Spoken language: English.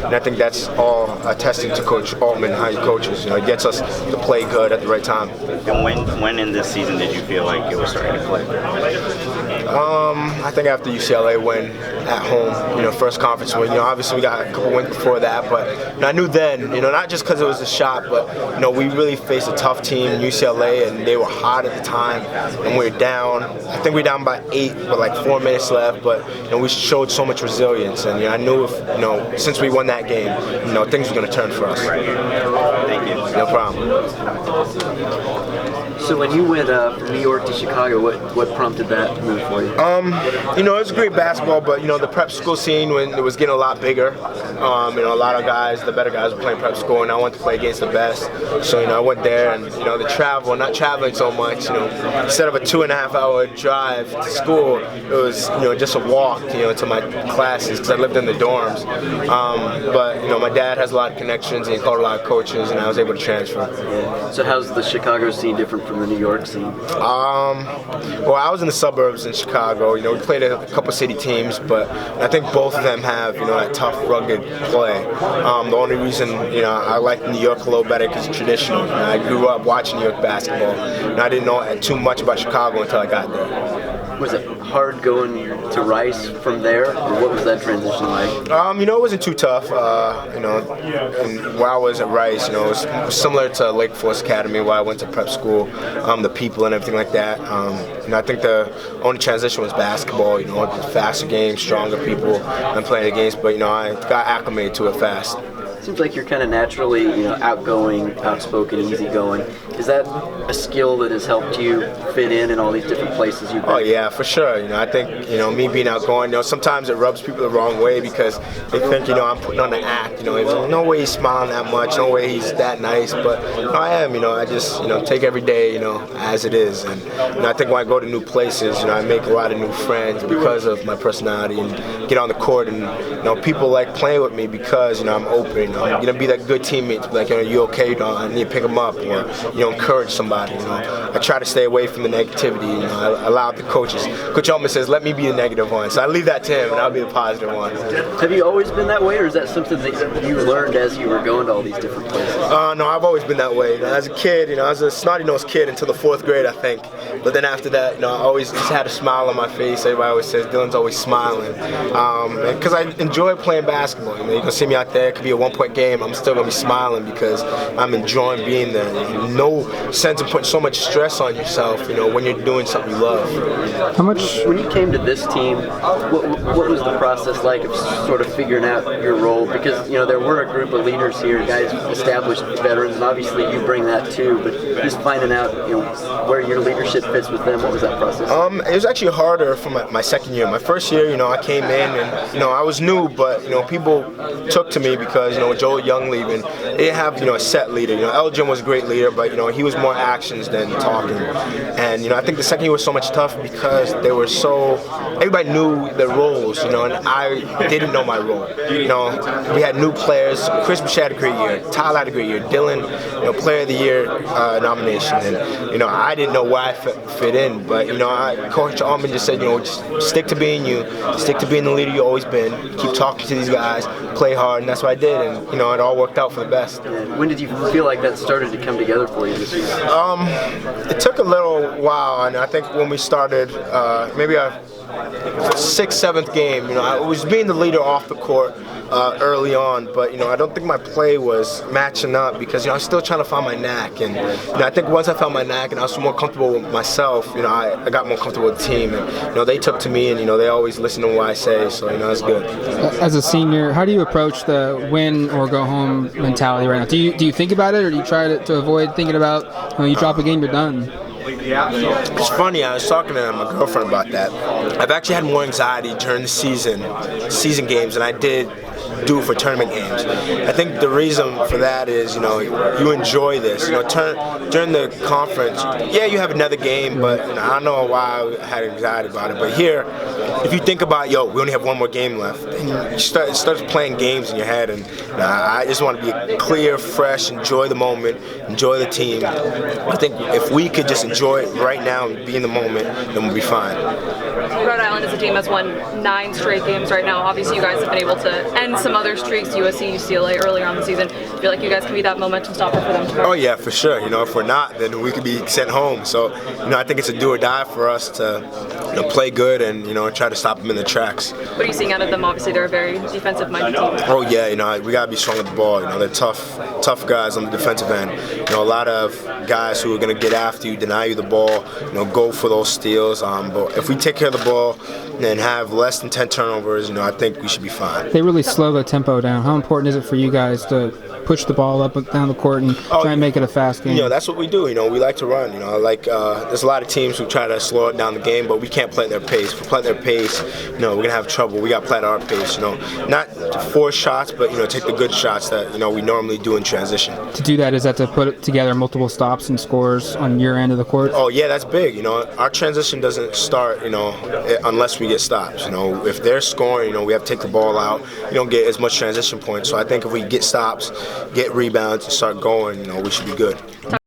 And I think that's all attesting to Coach Altman and how he coaches. He gets us to play good at the right time. And when in this season did you feel like it was starting to click? I think after UCLA win at home, first conference win. Obviously we got a couple wins before that, but I knew then, not just because it was a shot, but we really faced a tough team, UCLA, and they were hot at the time, and we were down. I think we were down by 8 with like 4 minutes left, but we showed so much resilience, and I knew if since we won that game, things were going to turn for us. Thank you. No problem. So when you went from New York to Chicago, what prompted that move for you? It was great basketball, but the prep school scene when it was getting a lot bigger. A lot of guys, the better guys were playing prep school, and I wanted to play against the best. So I went there, and the travel, not traveling so much. Instead of a 2.5-hour drive to school, it was just a walk, to my classes because I lived in the dorms. But my dad has a lot of connections, and he called a lot of coaches, and I was able to transfer. So how's the Chicago scene different from the New York scene? Well, I was in the suburbs in Chicago. We played a couple city teams, but I think both of them have that tough, rugged play. The only reason I like New York a little better because it's traditional. I grew up watching New York basketball, and I didn't know too much about Chicago until I got there. Was it hard going to Rice from there, or what was that transition like? It wasn't too tough. And while I was at Rice, it was similar to Lake Forest Academy where I went to prep school, the people and everything like that. I think the only transition was basketball, faster game, stronger people I'm playing against, but I got acclimated to it fast. Seems like you're kind of naturally, outgoing, outspoken, easygoing. Is that a skill that has helped you fit in all these different places you've been? Oh yeah, for sure. I think me being outgoing. Sometimes it rubs people the wrong way because they think I'm putting on an act. There's no way he's smiling that much, no way he's that nice. But I am. I just take every day as it is. And I think when I go to new places, I make a lot of new friends because of my personality and get on the court and people like playing with me because I'm open. I'm gonna be that good teammate to be like, you okay? I need to pick them up, or encourage somebody. I try to stay away from the negativity. I allow the coaches. Coach Altman says, let me be the negative one, so I leave that to him, and I'll be the positive one. Have you always been that way, or is that something that you learned as you were going to all these different places? No, I've always been that way. As a kid, I was a snotty-nosed kid until the 4th grade, I think. But then after that, I always just had a smile on my face. Everybody always says Dylan's always smiling, because I enjoy playing basketball. You can see me out there. It could be a 1-point game. I'm still gonna be smiling because I'm enjoying being there. No sense of putting so much stress on yourself, when you're doing something you love. How much, when you came to this team, what was the process like of sort of figuring out your role? Because there were a group of leaders here, guys, established veterans, and obviously you bring that too. But just finding out, where your leadership fits with them. What was that process? It was actually harder for my second year. My first year, I came in and I was new, but people took to me because with Joel Young leaving, they didn't have a set leader. Elgin was a great leader, but he was more actions than talking. And I think the second year was so much tougher because they were everybody knew their roles, and I didn't know my role. We had new players. Chris Boucher had a great year. Tyler had a great year. Dylan, Player of the Year nomination, and I didn't know where I fit in. But Coach Altman just said, just stick to being you, stick to being the leader you've always been. Keep talking to these guys, play hard, and that's what I did. And it all worked out for the best. When did you feel like that started to come together for you this year? It took a little while, and I think when we started, maybe our 6th, 7th game, I was being the leader off the court early on, but I don't think my play was matching up because I was still trying to find my knack, and I think once I found my knack and I was more comfortable with myself, I got more comfortable with the team, and they took to me, and they always listen to what I say, so it's good. As a senior, how do you approach the win or go home mentality right now? Do you think about it, or do you try to avoid thinking about you drop a game, you're done? It's funny, I was talking to my girlfriend about that. I've actually had more anxiety during the season games than I did do for tournament games. I think the reason for that is, you enjoy this. During the conference, yeah, you have another game, but I don't know why I had anxiety about it. But here, if you think about, we only have one more game left, and you start playing games in your head, and I just want to be clear, fresh, enjoy the moment, enjoy the team. I think if we could just enjoy it right now and be in the moment, then we'll be fine. Rhode Island is a team that's won 9 straight games right now. Obviously, you guys have been able to end some some other streaks, USC, UCLA earlier on the season. I feel like you guys can be that momentum stopper for them tomorrow. Oh yeah, for sure. If we're not, then we could be sent home. So I think it's a do or die for us to play good and try to stop them in the tracks. What are you seeing out of them? Obviously, they're a very defensive-minded team. Oh yeah, we gotta be strong with the ball. They're tough guys on the defensive end. A lot of guys who are gonna get after you, deny you the ball, go for those steals. But if we take care of the ball and have less than 10 turnovers, I think we should be fine. They really slow the tempo down. How important is it for you guys to push the ball up and down the court and try and make it a fast game? That's what we do. We like to run. There's a lot of teams who try to slow it down the game, but we can't play at their pace. If we play at their pace, we're gonna have trouble. We got to play at our pace. Not force shots, but take the good shots that we normally do in transition. To do that, is that to put together multiple stops and scores on your end of the court? Oh yeah, that's big. Our transition doesn't start unless we get stops. If they're scoring, we have to take the ball out. You don't get as much transition points. So I think if we get stops, get rebounds, and start going, we should be good.